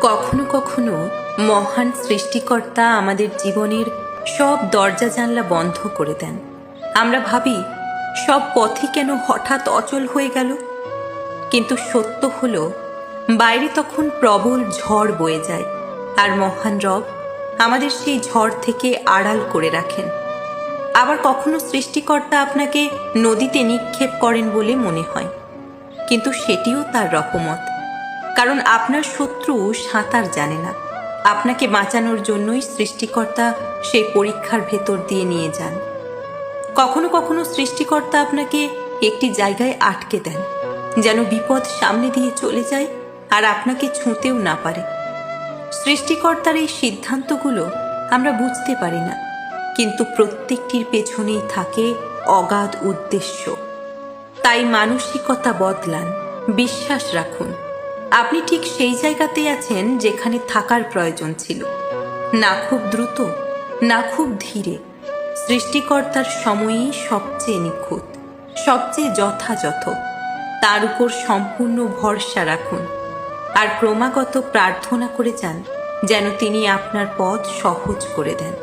কখনো কখনো মহান সৃষ্টিকর্তা আমাদের জীবনের সব দরজা জানলা বন্ধ করে দেন। আমরা ভাবি সব পথই কেন হঠাৎ অচল হয়ে গেল, কিন্তু সত্য হলো বাইরে তখন প্রবল ঝড় বয়ে যায়, আর মহান রব আমাদের সেই ঝড় থেকে আড়াল করে রাখেন। আবার কখনো সৃষ্টিকর্তা আপনাকে নদীতে নিক্ষেপ করেন বলে মনে হয়, কিন্তু সেটিও তার রহমত, কারণ আপনার শত্রু সাঁতার জানে না। আপনাকে বাঁচানোর জন্যই সৃষ্টিকর্তা সেই পরীক্ষার ভেতর দিয়ে নিয়ে যান। কখনো কখনো সৃষ্টিকর্তা আপনাকে একটি জায়গায় আটকে দেন, যেন বিপদ সামনে দিয়ে চলে যায় আর আপনাকে ছুঁতেও না পারে। সৃষ্টিকর্তার এই সিদ্ধান্তগুলো আমরা বুঝতে পারি না, কিন্তু প্রত্যেকটির পেছনেই থাকে অগাধ উদ্দেশ্য। তাই মানসিকতা বদলান, বিশ্বাস রাখুন। আপনি ঠিক সেই জায়গাতেই আছেন যেখানে থাকার প্রয়োজন ছিল, না খুব দ্রুত, না খুব ধীরে। সৃষ্টিকর্তার সময়ই সবচেয়ে নিখুঁত, সবচেয়ে যথাযথ। তার উপর সম্পূর্ণ ভরসা রাখুন আর ক্রমাগত প্রার্থনা করে যান যেন তিনি আপনার পথ সহজ করে দেন।